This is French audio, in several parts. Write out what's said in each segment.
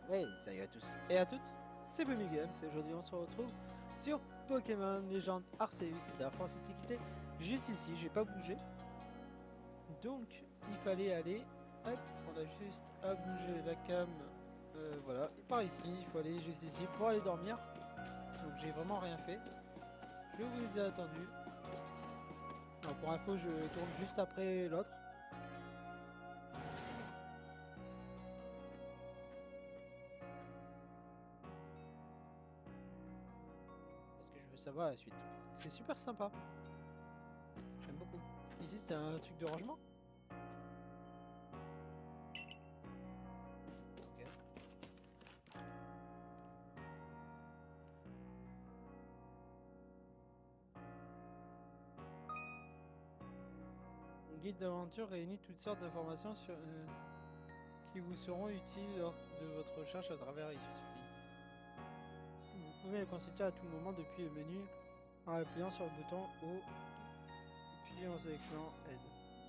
Hey, salut à tous et à toutes, c'est Games et aujourd'hui on se retrouve sur Pokémon Légende Arceus de la France Antiquité. Juste ici, j'ai pas bougé. Donc il fallait aller, hop, on a juste à bouger la cam, voilà, et par ici, il faut aller juste ici pour aller dormir. Donc j'ai vraiment rien fait. Je vous ai attendu. Alors, pour info, je tourne juste après l'autre. Parce que je veux savoir la suite. C'est super sympa. J'aime beaucoup. Ici, c'est un truc de rangement. Ok. Mon guide d'aventure réunit toutes sortes d'informations qui vous seront utiles lors de votre recherche à travers ici. Vous pouvez les consulter à tout moment depuis le menu en appuyant sur le bouton haut puis en sélectionnant Aide.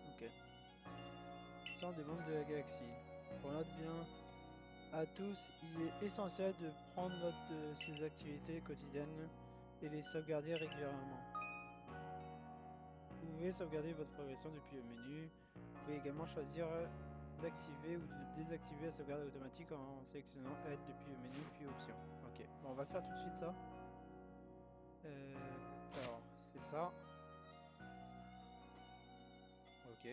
Ok. Sans des membres de la galaxie. Pour notre bien à tous, il est essentiel de prendre note de ces activités quotidiennes et les sauvegarder régulièrement. Vous pouvez sauvegarder votre progression depuis le menu. Vous pouvez également choisir d'activer ou de désactiver la sauvegarde automatique en sélectionnant Aide depuis le menu puis Options. Ok, bon, on va faire tout de suite ça. Alors, c'est ça. Ok.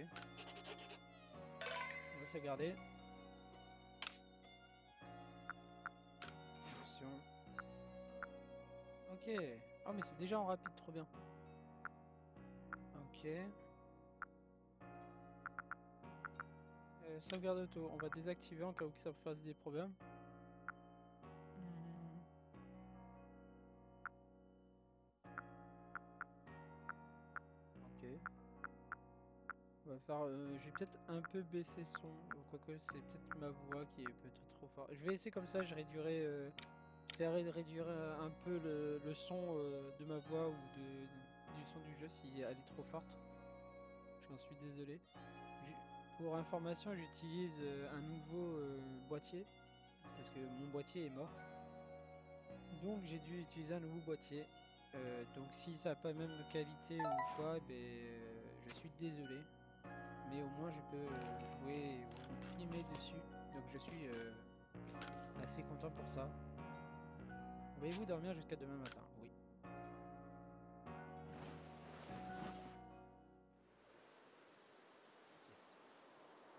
On va sauvegarder. Options. Ok. Oh, mais c'est déjà en rapide, trop bien. Ok. Sauvegarde auto. On va désactiver en cas où que ça fasse des problèmes. Hmm. Ok. On va faire. Je vais peut-être un peu baisser son. Quoique c'est peut-être ma voix qui est peut-être trop forte. Je vais essayer comme ça. Je réduirai. J'essaierai de réduire un peu le son de ma voix ou du son du jeu si elle est trop forte. J'en suis désolé. Pour information, j'utilise un nouveau boîtier parce que mon boîtier est mort. Donc j'ai dû utiliser un nouveau boîtier. Donc si ça n'a pas la même qualité ou quoi, ben, je suis désolé. Mais au moins je peux jouer ou filmer dessus. Donc je suis assez content pour ça. Voulez-vous dormir jusqu'à demain matin? Oui. Ok.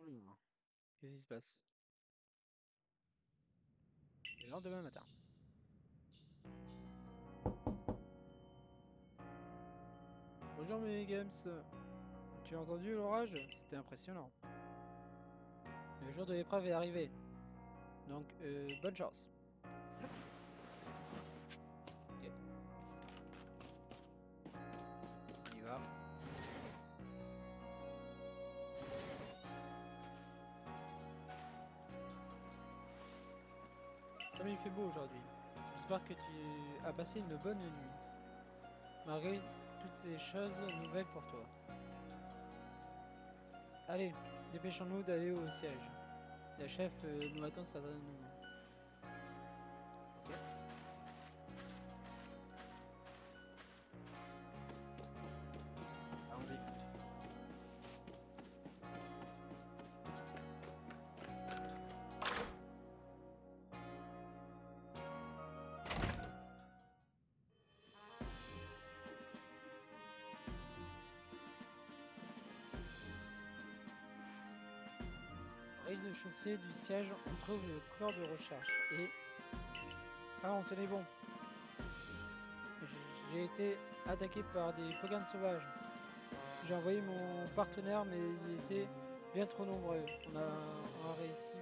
Oula. Qu'est-ce qui se passe? Le lendemain matin. Bonjour mes games. Tu as entendu l'orage? C'était impressionnant. Le jour de l'épreuve est arrivé. Donc bonne chance. Ok, on y va. Comme il fait beau aujourd'hui. J'espère que tu as passé une bonne nuit. Malgré toutes ces choses nouvelles pour toi. Allez, dépêchons-nous d'aller au siège. La chef nous attend certainement. Ok. Allons-y. Au rez-de-chaussée du siège, on trouve le corps de recherche. Et... Ah, on tenait bon. J'ai été attaqué par des Pokémon sauvages. J'ai envoyé mon partenaire, mais il était bien trop nombreux. On a réussi.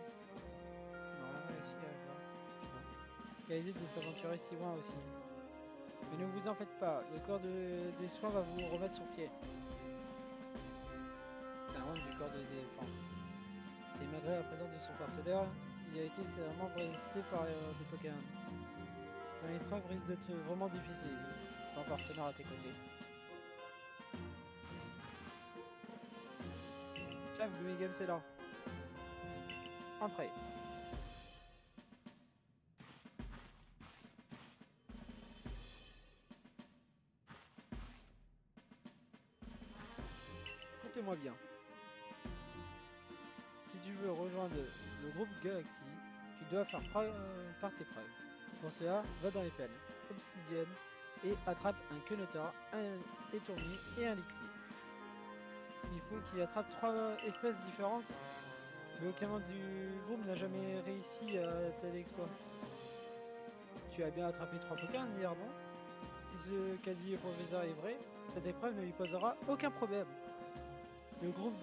On a rien réussi à voir. Je sais pas. Quelle idée de s'aventurer si loin aussi. Mais ne vous en faites pas, le corps des soins va vous remettre sur pied. C'est un round du corps de défense. Et malgré la présence de son partenaire, il a été sévèrement blessé par des Pokémon. Ton épreuve risque d'être vraiment difficile, sans partenaire à tes côtés. Chef, le minigame c'est là. Entrez. Écoutez-moi bien. Si tu veux rejoindre le groupe Galaxy, tu dois faire tes preuves. Pour cela, va dans les plaines obsidiennes et attrape un Quenota, un étourmi et un Lixi. Il faut qu'il attrape 3 espèces différentes, mais aucun membre du groupe n'a jamais réussi à tel exploit. Tu as bien attrapé 3 Pokémon hier, non? Si ce qu'a dit le professeur est vrai, cette épreuve ne lui posera aucun problème. Le groupe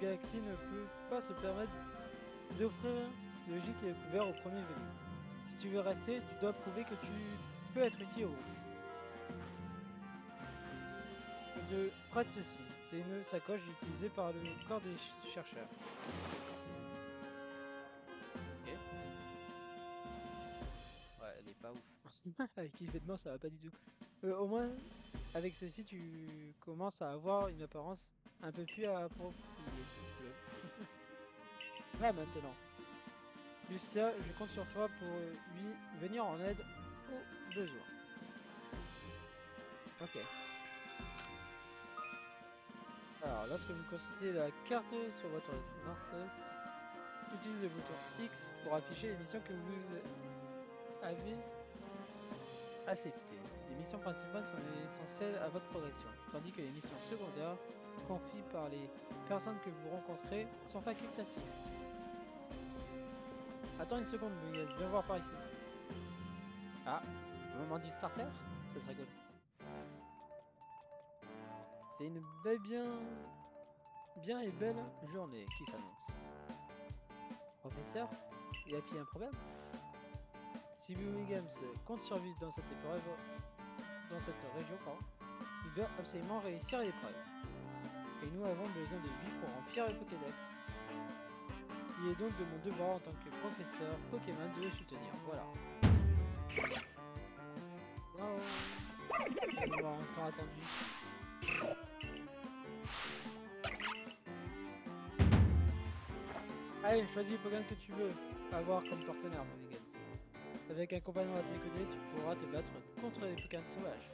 Galaxy ne peut pas se permettre d'offrir le gîte et le couvert au premier venu. Si tu veux rester, tu dois prouver que tu peux être utile au groupe. Je prête ceci. C'est une sacoche utilisée par le corps des chercheurs. Ok. Ouais, elle est pas ouf. Avec les vêtements, ça va pas du tout. Au moins, avec ceci, tu commences à avoir une apparence un peu plus appropriée. Là maintenant. Lucia, je compte sur toi pour lui venir en aide aux besoins. Ok. Alors, lorsque vous consultez la carte sur votre Narcissus, utilisez le bouton X pour afficher les missions que vous avez acceptées. Les missions principales sont essentielles à votre progression, tandis que les missions secondaires, confiées par les personnes que vous rencontrez, sont facultatives. Attends une seconde, Miguel, viens voir par ici. Ah, au moment du starter? Ça serait cool. C'est une bien et belle journée qui s'annonce. Professeur, y a-t-il un problème? Si Billy Games compte survivre dans cette épreuve, dans cette région, il doit absolument réussir l'épreuve. Et nous avons besoin de lui pour remplir le Pokédex. Il est donc de mon devoir en tant que professeur Pokémon de le soutenir. Voilà. Wow. Longtemps attendu. Allez, choisis le Pokémon que tu veux avoir comme partenaire, Billy Games. Avec un compagnon à tes côtés, tu pourras te battre contre les Pokémon sauvages.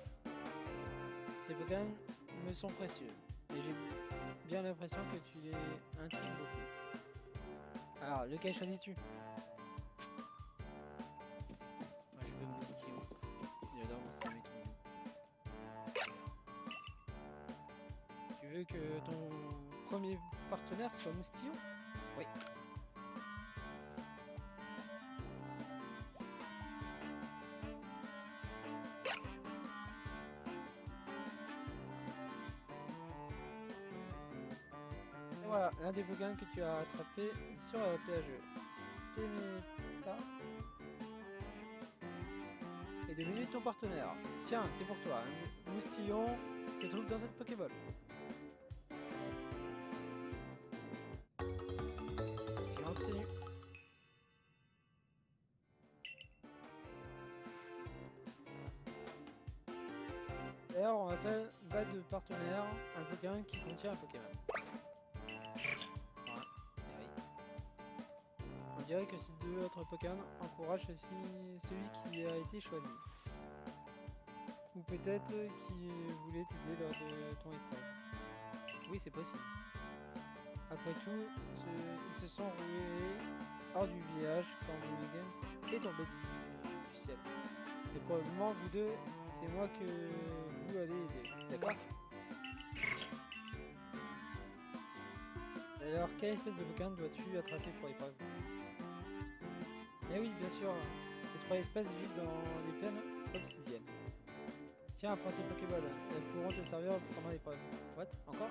Ces Pokémon me sont précieux, et j'ai bien l'impression que tu les intrigues beaucoup. Alors, lequel choisis-tu? Moi, je veux Moustillon. J'adore Moustillon et tout. Tu veux que ton premier partenaire soit Moustillon? Oui. Voilà, l'un des Pokémon que tu as attrapé sur la PHE. Téméta. Et devenu ton partenaire. Tiens, c'est pour toi. Un Moustillon se trouve dans cette Pokéball. Moustillon obtenu. D'ailleurs, on appelle balle de partenaire un Pokémon qui contient un Pokémon. On dirait que ces deux autres Pokémon encouragent celui qui a été choisi. Ou peut-être qui voulait t'aider lors de ton épreuve. Oui, c'est possible. Après tout, ils se sont rués hors du village quand Billy Games est tombé du ciel. Et probablement, vous deux, c'est moi que vous allez aider. D'accord? Alors, quelle espèce de Pokémon dois-tu attraper pour l'épreuve? Eh oui, bien sûr, ces 3 espèces vivent dans les plaines obsidiennes. Tiens, prends ces Pokéballs, elles pourront te servir pendant l'épreuve. What? Encore?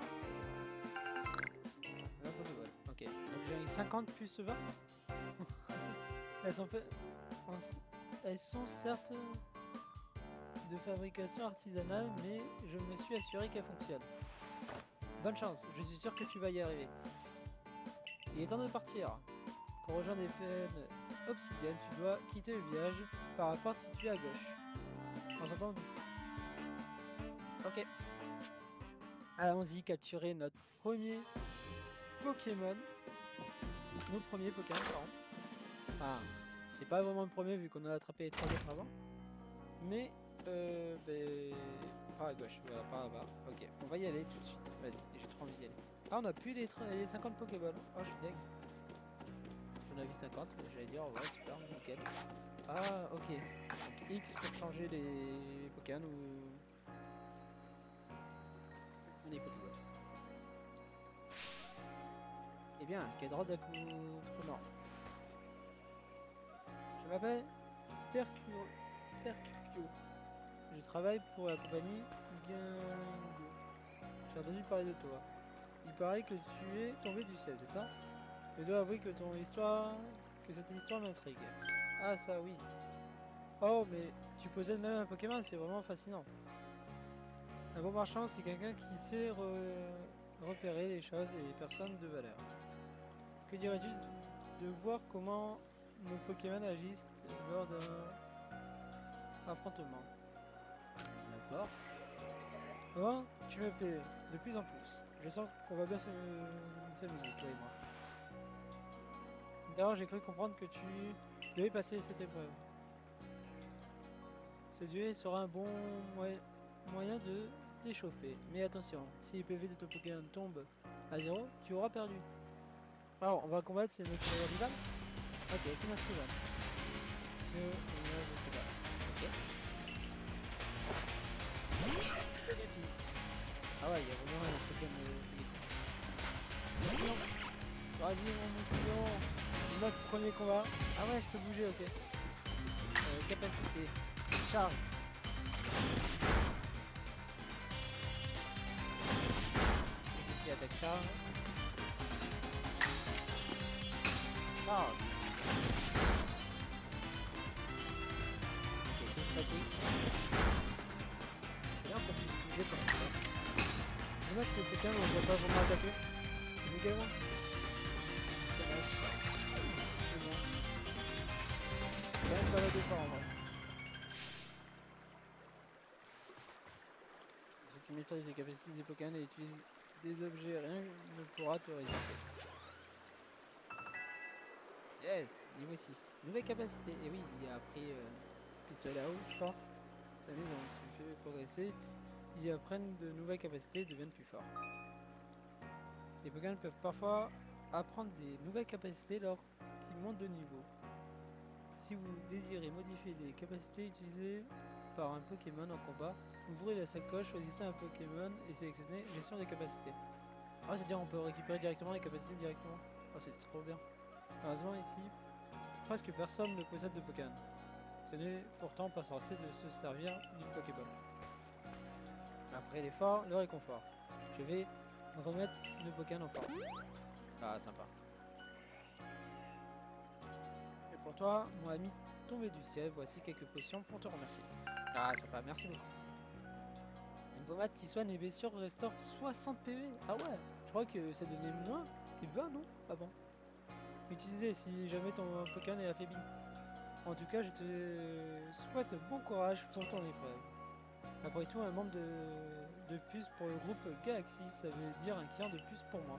Un Pokéball, ok. Donc j'ai eu 50 plus 20. Elles sont certes de fabrication artisanale, mais je me suis assuré qu'elles fonctionnent. Bonne chance, je suis sûr que tu vas y arriver. Il est temps de partir. Pour rejoindre les plaines obsidiennes, tu dois quitter le village par la porte située à gauche. En sortant d'ici. Ok. Allons-y, capturer notre premier Pokémon. Nos premiers Pokémon, pardon. Enfin, c'est pas vraiment le premier vu qu'on a attrapé les 3 autres avant. Mais, par à gauche, voilà, par là-bas. Ok, on va y aller tout de suite. Vas-y, j'ai trop envie d'y aller. Ah, on a plus les 50 Pokéballs. Oh, je suis deg. J'en avais 50, j'allais dire, ouais, super, nickel. Ah, ok. Donc X pour changer les Pokémon ou les Pokéballs. Eh bien, quel drôle d'accoutrement. Je m'appelle Percupio. Je travaille pour la compagnie Gingo. J'ai entendu parler de toi. Il paraît que tu es tombé du ciel, c'est ça? Je dois avouer que cette histoire m'intrigue. Ah ça oui. Oh mais tu possèdes même un Pokémon, c'est vraiment fascinant. Un bon marchand, c'est quelqu'un qui sait repérer les choses et les personnes de valeur. Que dirais-tu de voir comment nos Pokémon agissent lors d'un affrontement? D'accord. Oh, tu me plais de plus en plus. Je sens qu'on va bien s'amuser, toi et moi. D'ailleurs, j'ai cru comprendre que tu devais passer cette épreuve. Ce duel sera un bon moyen de t'échauffer. Mais attention, si les PV de ton Pokémon tombent à 0, tu auras perdu. Alors, on va combattre, c'est notre rival? Ok, c'est notre rival. Je sais pas. Ok. Ah ouais, il y a vraiment un Pokémon Mousillon. Vas-y mon Mousillon. Notre premier combat. Ah ouais, je peux bouger, ok. Capacité. Charge. Et attaque charge. Charge. Ok, coup de fatigue. C'est bien, on peut bouger quand même. Dommage que le Pokémon on ne voit pas vraiment attaquer. C'est également. Dommage. C'est bon. C'est quand même pas mal d'efforts en vrai. Si tu maîtrises les capacités des Pokémon et utilises des objets, rien ne pourra te résister. Yes, niveau 6. Nouvelle capacité. Et oui, il a appris pistolet là-haut, je pense. C'est amusant, tu fais progresser. Ils apprennent de nouvelles capacités et deviennent plus forts. Les Pokémon peuvent parfois apprendre des nouvelles capacités lorsqu'ils montent de niveau. Si vous désirez modifier les capacités utilisées par un Pokémon en combat, ouvrez la sacoche, choisissez un Pokémon et sélectionnez gestion des capacités. Ah, c'est-à-dire on peut récupérer directement les capacités directement. Ah, c'est trop bien. Heureusement ici, presque personne ne possède de Pokémon. Ce n'est pourtant pas censé de se servir d'une Pokéball. Après l'effort, le réconfort. Je vais remettre nos Pokémon en forme. Ah, sympa. Et pour toi, mon ami tombé du ciel, voici quelques potions pour te remercier. Ah, sympa, merci beaucoup. Une pommade qui soigne les blessures restaure 60 PV. Ah ouais, je crois que ça donnait moins. C'était 20, non? Avant. Utilisez si jamais ton Pokémon est affaibli. En tout cas, je te souhaite bon courage pour ton épreuve. Après tout, un membre de plus pour le groupe Galaxy, ça veut dire un client de plus pour moi.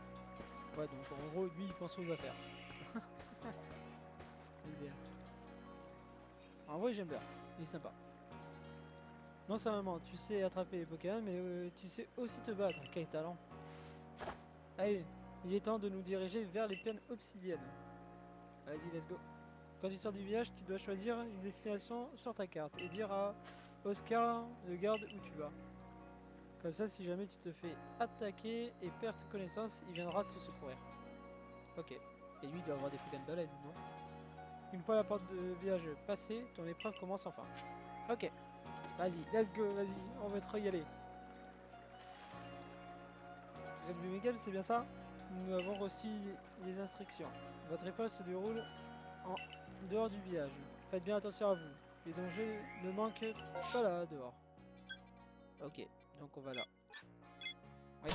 Ouais, donc en gros, lui, il pense aux affaires. En vrai, j'aime bien. Il est sympa. Non seulement tu sais attraper les Pokémon, mais tu sais aussi te battre. Quel talent. Allez, il est temps de nous diriger vers les plaines obsidiennes. Vas-y, let's go. Quand tu sors du village, tu dois choisir une destination sur ta carte et dire à Oscar, le garde, où tu vas. Comme ça, si jamais tu te fais attaquer et perds connaissance, il viendra te secourir. Ok. Et lui, il doit avoir des Pokémon balèzes, non? Une fois la porte de village passée, ton épreuve commence enfin. Ok. Vas-y, let's go, vas-y, on va trop y aller. Vous êtes Bumigame, c'est bien ça? Nous avons reçu les instructions. Votre épreuve se déroule en dehors du village. Faites bien attention à vous. Les dangers ne manquent pas là dehors. Ok, donc on va là. Oui.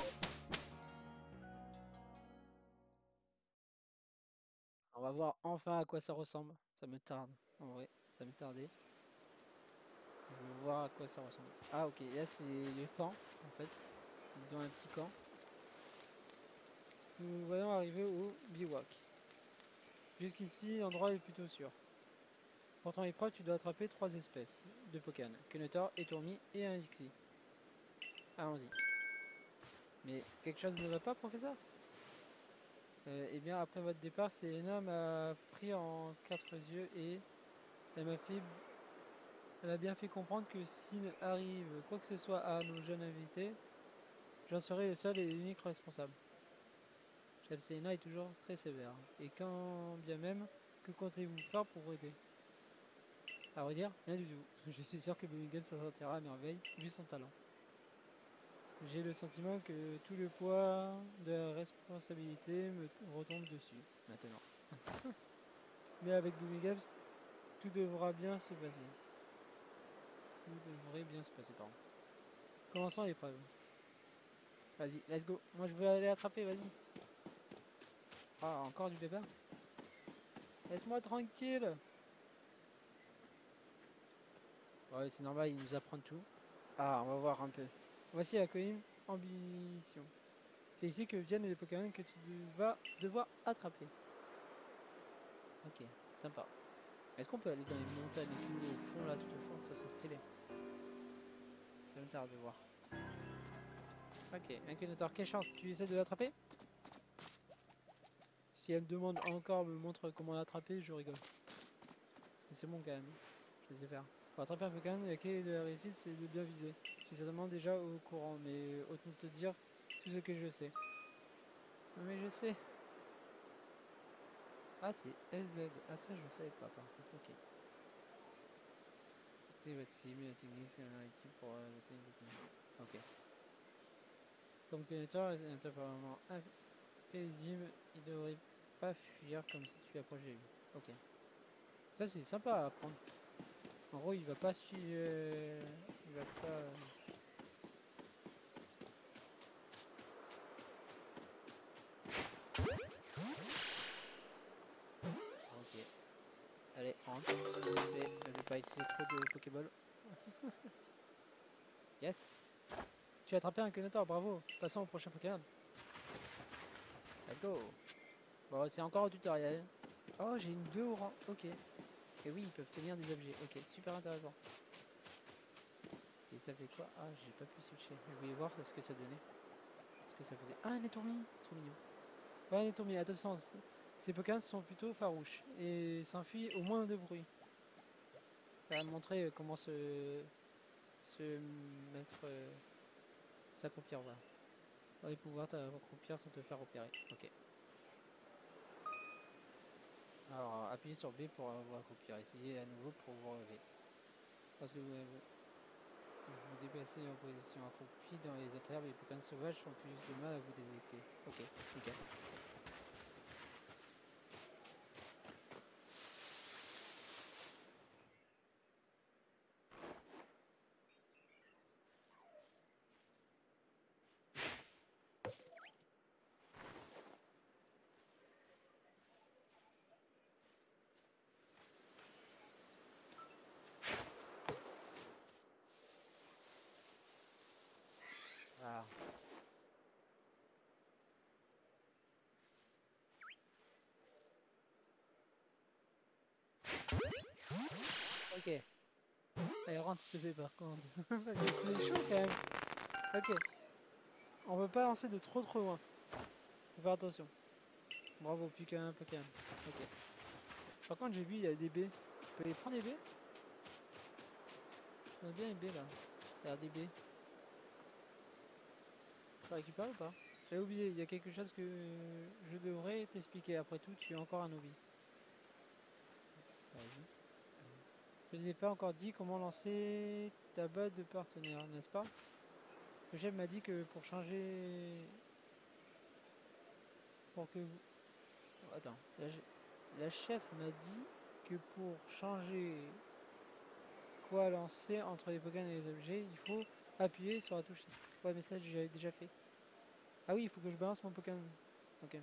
va voir enfin à quoi ça ressemble. Ça me tarde. En vrai, ça me tardait. Je veux voir à quoi ça ressemble. Ah ok, là c'est le camp en fait. Ils ont un petit camp. Nous voyons arriver au bivouac. Jusqu'ici, l'endroit est plutôt sûr. Pour ton épreuve, tu dois attraper 3 espèces de Pokémon. Quenotor, Étourmi et un Vixie. Allons-y. Mais quelque chose ne va pas, professeur? Eh bien, après votre départ, Selena m'a pris en 4 yeux et elle m'a fait... Elle m'a bien fait comprendre que s'il arrive quoi que ce soit à nos jeunes invités, j'en serai le seul et l'unique responsable. Chef Selena est toujours très sévère. Et quand bien même, que comptez-vous faire pour aider? À vrai dire, rien du tout. Je suis sûr que Birmingham s'en sortira à merveille, vu son talent. J'ai le sentiment que tout le poids de la responsabilité me retombe dessus, maintenant. Mais avec Birmingham, tout devra bien se passer. Tout devrait bien se passer, pardon. Commençons l'épreuve. Vas-y, let's go. Moi, je veux aller attraper, vas-y. Ah, encore du bébé? Laisse-moi tranquille. Ouais, c'est normal, il nous apprend tout. Ah, on va voir un peu. Voici la colline Ambition. C'est ici que viennent les Pokémon que tu vas devoir attraper. Ok, sympa. Est-ce qu'on peut aller dans les montagnes et tout au fond là, tout au fond? Ça serait stylé. Ça me tarde de voir. Ok, Inquisitor, quelle chance? Tu essaies de l'attraper? Si elle me demande encore, me montre comment l'attraper, je rigole. Parce que c'est bon quand même. Je sais faire. Pour attraper un Pokémon, la clé de la réussite, c'est de bien viser. Je suis certainement déjà au courant, mais autant te dire tout ce que je sais. Mais je sais. Ah, c'est SZ. Ah, ça, je savais pas par contre. Ok. C'est votre cible, la technique, c'est un équipe pour la technique de Pokémon. Ok. Comme pénétrateur est apparemment paisible, il devrait pas fuir comme si tu approches de lui. Ok. Ça c'est sympa à apprendre. En gros, il va pas suivre. Il va pas. Ok. Allez, rentre. Je vais pas utiliser trop de Pokéball. Yes. Tu as attrapé un Kenator, bravo. Passons au prochain Pokémon. Let's go. Bon, c'est encore un tutoriel. Oh, j'ai une bœuf orange. Ok. Et oui, ils peuvent tenir des objets. Ok, super intéressant. Et ça fait quoi? Ah, j'ai pas pu switcher. Je voulais voir ce que ça donnait. Ce que ça faisait. Ah, un étourmi! Trop mignon. Ouais, un étourmi, attention. Ces Pokémon sont plutôt farouches et s'enfuient au moins de bruit. Ça va montrer comment se mettre. S'accroupir, voilà. Ouais, pouvoir t'accroupir sans te faire repérer. Ok. Alors, appuyez sur B pour vous accroupir. Essayez à nouveau pour vous relever. Parce que vous déplacez en position accroupie dans les autres herbes, les Pokémon sauvages ont plus de mal à vous détecter. Ok, nickel. Ah. Ok. Allez, rentre s'il te plaît par contre. Parce que c'est chaud quand même. Ok. On peut pas lancer de trop loin. Faut faire attention. Bravo, plus qu'un Pokémon. Ok. Par contre, j'ai vu, il y a des baies. Je peux les prendre les baies? On a bien les baies là. Ça a l'air des baies. Je peux récupérer ou pas? J'avais oublié, il y a quelque chose que je devrais t'expliquer. Après tout, tu es encore un novice. Vas-y. Je ne t'ai pas encore dit comment lancer ta base de partenaire, n'est-ce pas? Le chef m'a dit que pour changer... Pour que vous... Oh, attends. La chef m'a dit que pour changer quoi lancer entre les Pokémon et les objets, il faut appuyer sur la touche X. Ouais, mais ça, j'avais déjà fait. Ah oui, il faut que je balance mon Pokémon. Ok.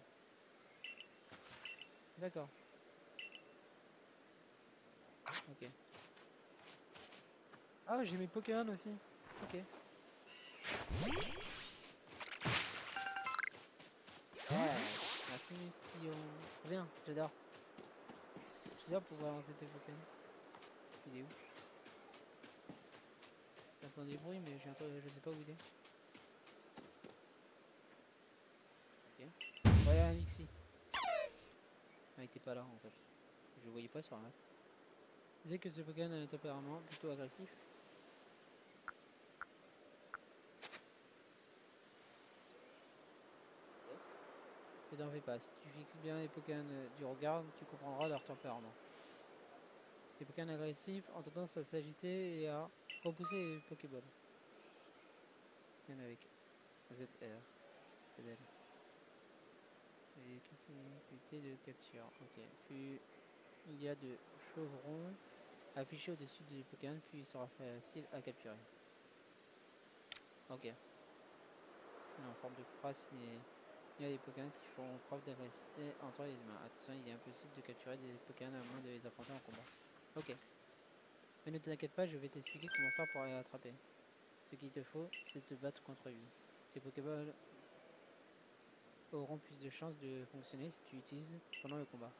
D'accord. Ok. Ah, j'ai mes Pokémon aussi. Ok. Ouais, merci Mustillon. Trop bien, j'adore. J'adore pouvoir lancer tes Pokémon. Il est où? J'entends des bruits, mais je sais pas où il est. Ok. Ouais, un Lixie. Ah, il était pas là en fait. Je le voyais pas sur la map. Je sais que ce Pokémon a un tempérament plutôt agressif. Mais t'en fais pas, si tu fixes bien les Pokémon du regard, tu comprendras leur tempérament. Les Pokémon agressifs ont tendance à s'agiter et à repousser les Pokéballs. Même avec ZR, ZL. Et difficulté de capture. Ok. Puis il y a de chevrons affichés au-dessus des Pokémon, puis il sera facile à capturer. Ok. En forme de croix, il y a des Pokémon qui font preuve d'agressivité entre les humains. Attention, il est impossible de capturer des Pokémon à moins de les affronter en combat. Ok. Mais ne t'inquiète pas, je vais t'expliquer comment faire pour les attraper. Ce qu'il te faut, c'est te battre contre lui. Ces Pokéballs auront plus de chances de fonctionner si tu utilises pendant le combat.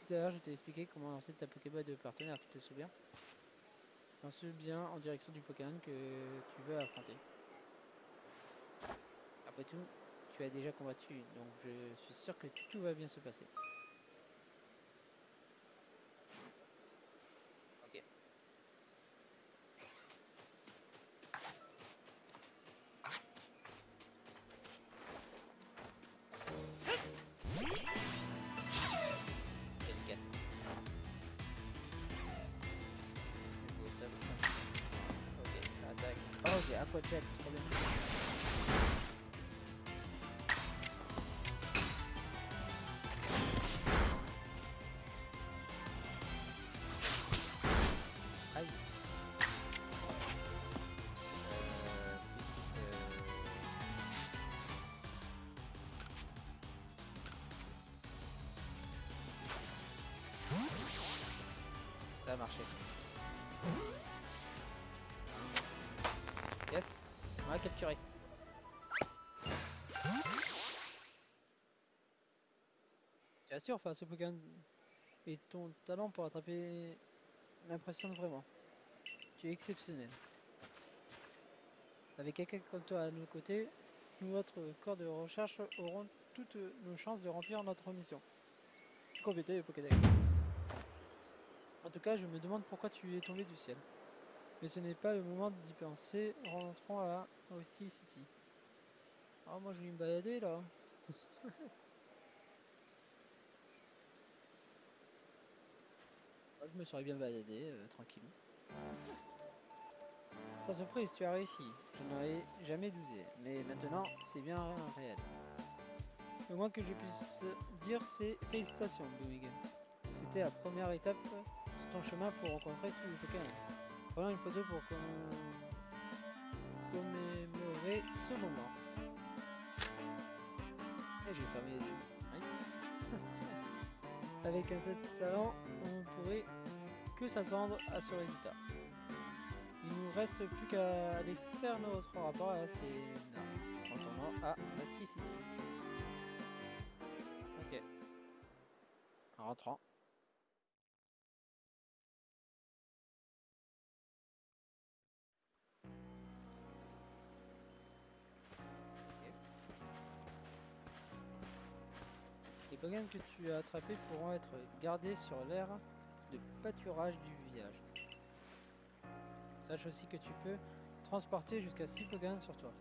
Tout à l'heure, je t'ai expliqué comment lancer ta Pokéball de partenaire, tu te souviens? Lance bien en direction du Pokémon que tu veux affronter. Après tout, tu as déjà combattu, donc je suis sûr que tout va bien se passer. Ok. C'est nickel. Ok, attaque. Oh, j'ai Aqua Jet, c'est trop bien. Aïe. Ça a marché. Yes, on l'a capturé. Tu assures face au Pokémon et ton talent pour attraper m'impressionne vraiment. Tu es exceptionnel. Avec quelqu'un comme toi à nos côtés, nous, votre corps de recherche, aurons toutes nos chances de remplir notre mission. Compléter le Pokédex. En tout cas, je me demande pourquoi tu es tombé du ciel. Mais ce n'est pas le moment d'y penser. Rentrons à Rusty City. Ah, moi je vais me balader là. Moi, je me serais bien baladé, tranquille. Sans surprise, tu as réussi. Je n'aurais jamais douté. Mais maintenant, c'est bien réel. Le moins que je puisse dire, c'est félicitations, Boomy C'était la première étape sur ton chemin pour rencontrer tous les Pokémon. Prenons une photo pour commémorer ce moment. Et j'ai fermé les yeux. Oui. Avec un tel talent, on ne pourrait que s'attendre à ce résultat. Il nous reste plus qu'à aller faire notre rapport à Sénat. Retournons à Rusty City. Ok. En rentrant. Okay. Les Pokémon que tu as attrapés pourront être gardés sur l'aire de pâturage du village. Sache aussi que tu peux transporter jusqu'à 6 Pokémon sur toi.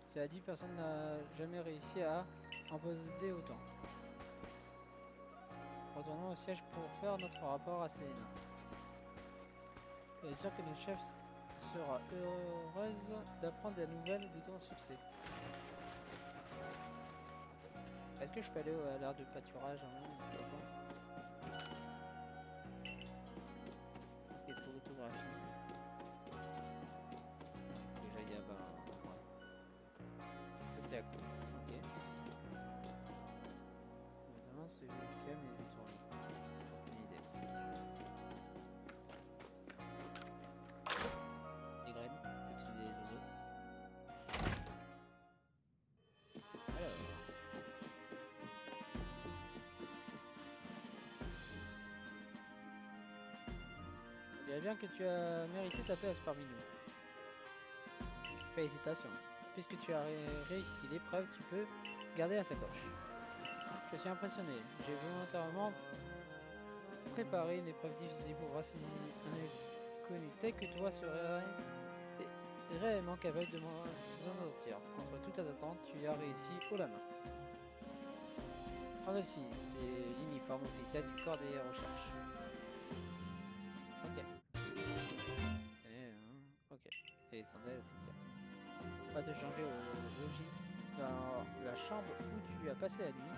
Cela dit, personne n'a jamais réussi à en posséder autant. Retournons au siège pour faire notre rapport à Selena. Je suis sûr que notre chef sera heureuse d'apprendre la nouvelle de ton succès. Est-ce que je peux aller à l'aire de pâturage Ok, photographie. Faut que j'aille là-bas. Ça c'est à quoi? Ok. Évidemment, celui qui aime les étoiles. Une idée. dirait bien que tu as mérité ta place parmi nous. Félicitations. Puisque tu as réussi l'épreuve, tu peux garder la sacoche. Je suis impressionné. J'ai volontairement préparé une épreuve difficile pour voir si un inconnu tel que toi serait réellement capable de m'en sortir. Contre toute attente, tu as réussi haut la main. Prends aussi, c'est l'uniforme officiel du corps des recherches. Ok. Ok. Et les sandales officielles. Va te changer au logis dans la chambre où tu as passé la nuit,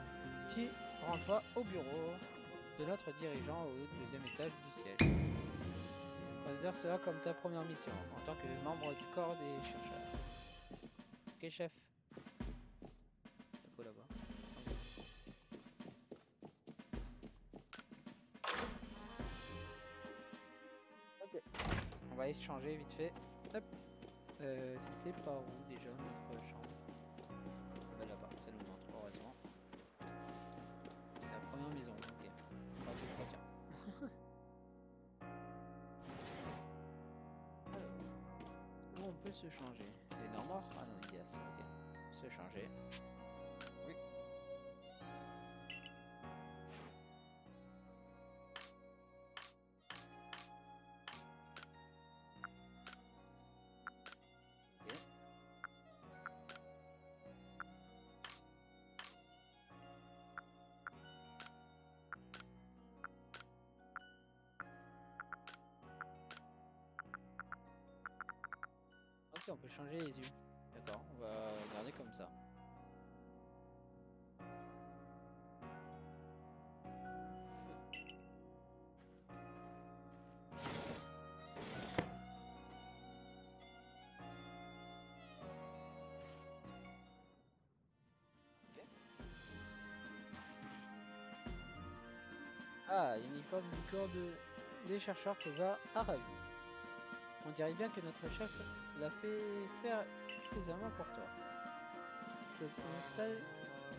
puis rends-toi au bureau de notre dirigeant au deuxième étage du siège. Considère cela comme ta première mission en tant que membre du corps des chercheurs. Ok, chef. C'est quoi là-bas? Ok. On va échanger vite fait. Hop. C'était par où déjà notre chambre? Bah, là-bas, ça nous montre, heureusement. C'est la première maison, ok. Enfin, je crois, tiens. Alors, où on peut se changer? Les normes? Ah non, yes, ok. Se changer. Oui. Ok. Ok, on peut changer les yeux. D'accord, on va garder comme ça. Ok. Ah, l'uniforme du corps des chercheurs te va à ravir. On dirait bien que notre chef l'a fait faire spécialement pour toi. Je constate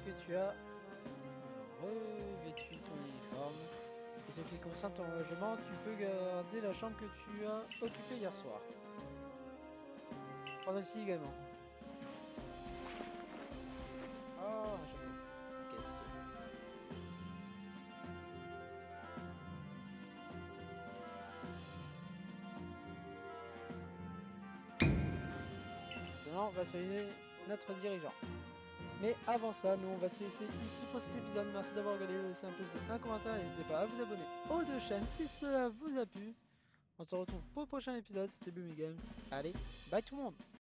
que tu as revêtu ton uniforme. Et ce qui concerne ton logement, tu peux garder la chambre que tu as occupée hier soir. Prends aussi également. Oh, un chapeau. Ok, maintenant, on va saluer notre dirigeant. Mais avant ça, nous on va se laisser ici pour cet épisode. Merci d'avoir regardé, laissez un pouce bleu, un commentaire, n'hésitez pas à vous abonner aux deux chaînes si cela vous a plu. On se retrouve pour le prochain épisode, c'était Boomy Games. Allez, bye tout le monde!